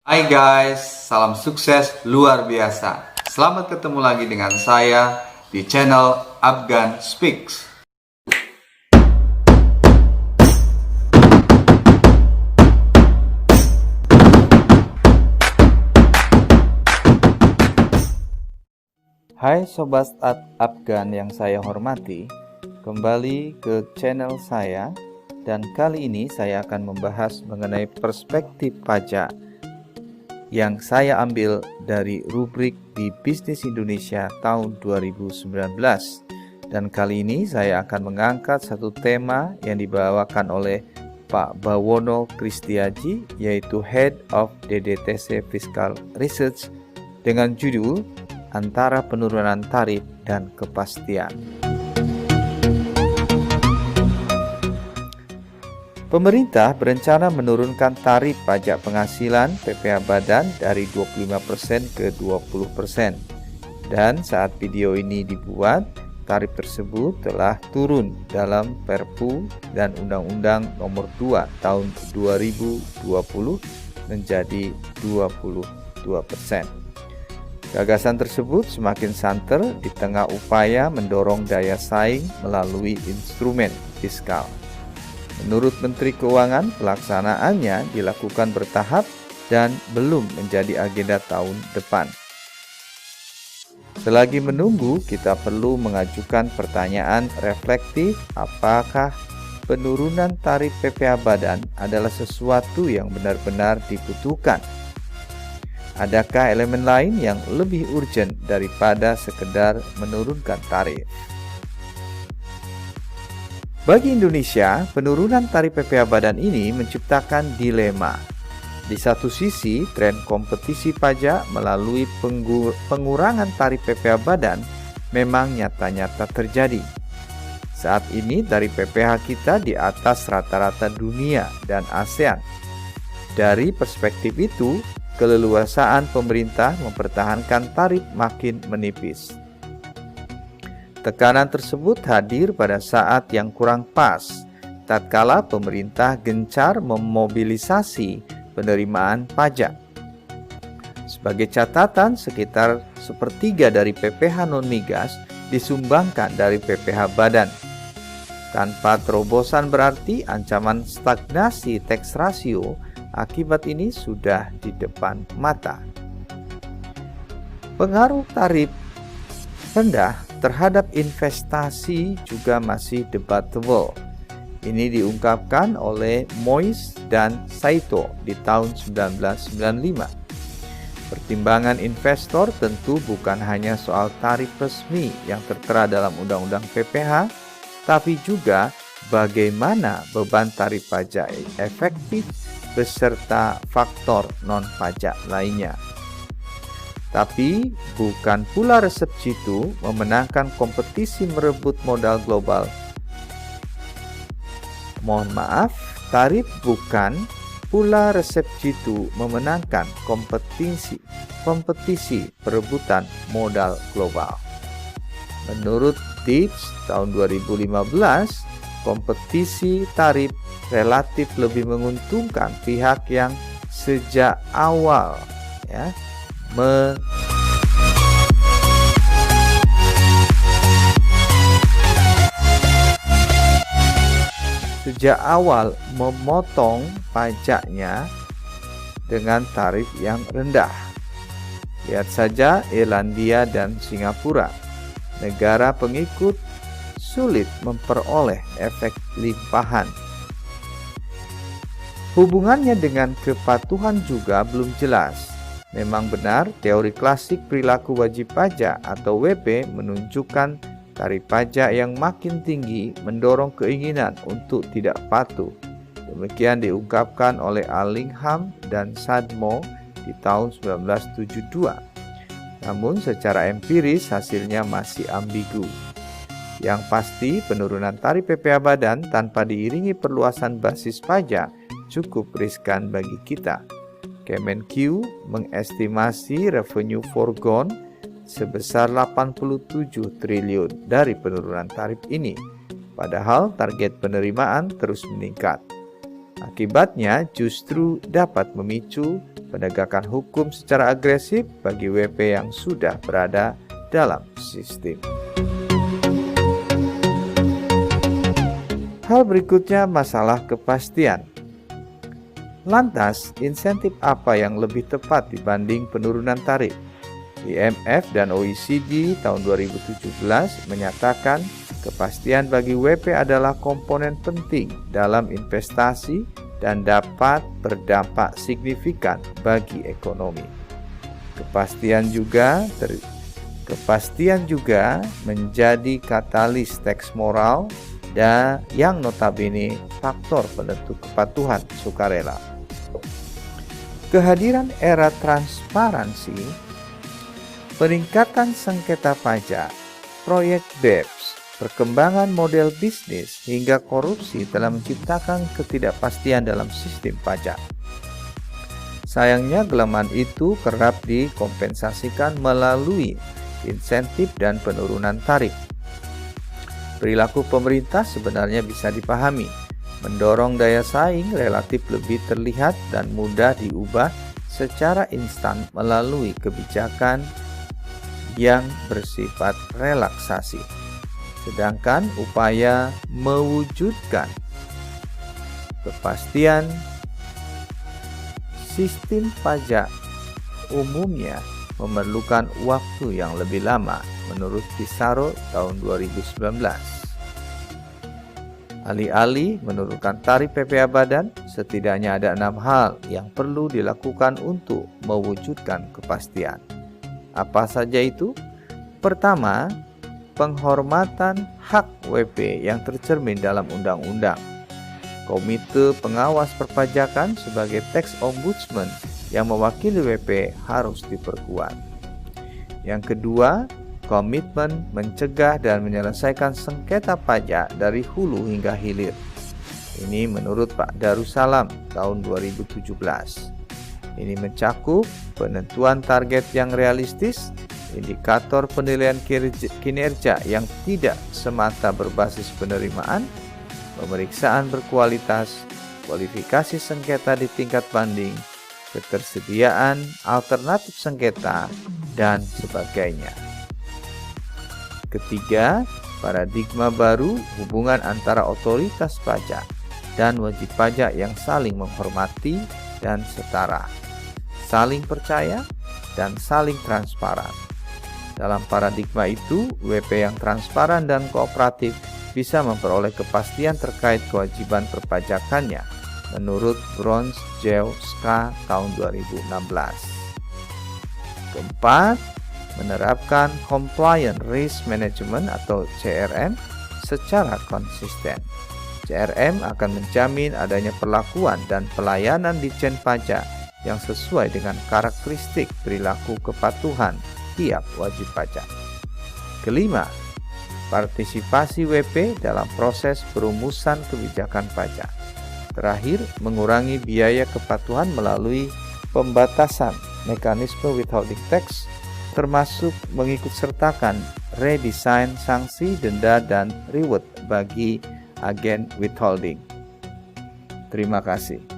Hai guys, salam sukses luar biasa. Selamat ketemu lagi dengan saya di channel Afgan Speaks. Hai Sobat Afgan yang saya hormati, kembali ke channel saya dan kali ini saya akan membahas mengenai perspektif pajak yang saya ambil dari rubrik di Bisnis Indonesia tahun 2019. Dan kali ini saya akan mengangkat satu tema yang dibawakan oleh Pak Bawono Kristiaji, yaitu Head of DDTC Fiscal Research, dengan judul Antara Penurunan Tarif dan Kepastian. Pemerintah berencana menurunkan tarif pajak penghasilan PPh Badan dari 25% ke 20%. Dan saat video ini dibuat, tarif tersebut telah turun dalam Perpu dan Undang-Undang Nomor 2 Tahun 2020 menjadi 22%. Gagasan tersebut semakin santer di tengah upaya mendorong daya saing melalui instrumen fiskal. Menurut Menteri Keuangan, pelaksanaannya dilakukan bertahap dan belum menjadi agenda tahun depan. Selagi menunggu, kita perlu mengajukan pertanyaan reflektif, apakah penurunan tarif PPh Badan adalah sesuatu yang benar-benar dibutuhkan? Adakah elemen lain yang lebih urgent daripada sekedar menurunkan tarif? Bagi Indonesia, penurunan tarif PPh Badan ini menciptakan dilema. Di satu sisi, tren kompetisi pajak melalui pengurangan tarif PPh Badan memang nyata-nyata terjadi. Saat ini tarif PPh kita di atas rata-rata dunia dan ASEAN. Dari perspektif itu, keleluasaan pemerintah mempertahankan tarif makin menipis. Tekanan tersebut hadir pada saat yang kurang pas, tatkala pemerintah gencar memobilisasi penerimaan pajak. Sebagai catatan, sekitar sepertiga dari PPh non-migas disumbangkan dari PPh Badan. Tanpa terobosan berarti ancaman stagnasi tax ratio akibat ini sudah di depan mata. Pengaruh tarif rendah terhadap investasi juga masih debatable. Ini diungkapkan oleh Mois dan Saito di tahun 1995. Pertimbangan investor tentu bukan hanya soal tarif resmi yang tertera dalam Undang-Undang PPh, tapi juga bagaimana beban tarif pajak efektif beserta faktor non-pajak lainnya. Tapi bukan pula resep jitu memenangkan kompetisi merebut modal global. Mohon maaf, tarif bukan pula resep jitu memenangkan kompetisi perebutan modal global. Menurut Tips tahun 2015, kompetisi tarif relatif lebih menguntungkan pihak yang sejak awal memotong pajaknya dengan tarif yang rendah. Lihat saja Irlandia dan Singapura. Negara pengikut sulit memperoleh efek limpahan. Hubungannya dengan kepatuhan juga belum jelas. Memang benar, teori klasik perilaku wajib pajak atau WP menunjukkan tarif pajak yang makin tinggi mendorong keinginan untuk tidak patuh. Demikian diungkapkan oleh Allingham dan Sadmo di tahun 1972. Namun secara empiris hasilnya masih ambigu. Yang pasti, penurunan tarif PPh Badan tanpa diiringi perluasan basis pajak cukup riskan bagi kita. Kemenq mengestimasi revenue foregone sebesar 87 triliun dari penurunan tarif ini, padahal target penerimaan terus meningkat. Akibatnya justru dapat memicu penegakan hukum secara agresif bagi WP yang sudah berada dalam sistem. Hal berikutnya masalah kepastian. Lantas, insentif apa yang lebih tepat dibanding penurunan tarif? IMF dan OECD tahun 2017 menyatakan kepastian bagi WP adalah komponen penting dalam investasi dan dapat berdampak signifikan bagi ekonomi. Kepastian juga menjadi katalis teks moral dan yang notabene faktor penentu kepatuhan sukarela. Kehadiran era transparansi, peningkatan sengketa pajak, proyek BEPS, perkembangan model bisnis hingga korupsi telah menciptakan ketidakpastian dalam sistem pajak. Sayangnya gelemahan itu kerap dikompensasikan melalui insentif dan penurunan tarif. Perilaku pemerintah sebenarnya bisa dipahami, mendorong daya saing relatif lebih terlihat dan mudah diubah secara instan melalui kebijakan yang bersifat relaksasi. Sedangkan upaya mewujudkan kepastian sistem pajak umumnya memerlukan waktu yang lebih lama menurut Pissarro tahun 2019. Alih-alih menurunkan tarif PPh badan, setidaknya ada 6 hal yang perlu dilakukan untuk mewujudkan kepastian. Apa saja itu? Pertama, penghormatan hak WP yang tercermin dalam undang-undang. Komite Pengawas Perpajakan sebagai tax ombudsman yang mewakili WP harus diperkuat. Yang kedua, komitmen mencegah dan menyelesaikan sengketa pajak dari hulu hingga hilir. Ini menurut Pak Darussalam tahun 2017. Ini mencakup penentuan target yang realistis, indikator penilaian kinerja yang tidak semata berbasis penerimaan, pemeriksaan berkualitas, kualifikasi sengketa di tingkat banding, ketersediaan alternatif sengketa, dan sebagainya. Ketiga, paradigma baru hubungan antara otoritas pajak dan wajib pajak yang saling menghormati dan setara, saling percaya, dan saling transparan. Dalam paradigma itu, WP yang transparan dan kooperatif bisa memperoleh kepastian terkait kewajiban perpajakannya menurut Brons-Jewska tahun 2016. Keempat, menerapkan Compliant Risk Management atau CRM secara konsisten. CRM akan menjamin adanya perlakuan dan pelayanan Ditjen Pajak yang sesuai dengan karakteristik perilaku kepatuhan tiap wajib pajak. Kelima, partisipasi WP dalam proses perumusan kebijakan pajak. Terakhir, mengurangi biaya kepatuhan melalui pembatasan mekanisme withholding tax, termasuk mengikutsertakan redesign sanksi, denda, dan reward bagi agen withholding. Terima kasih.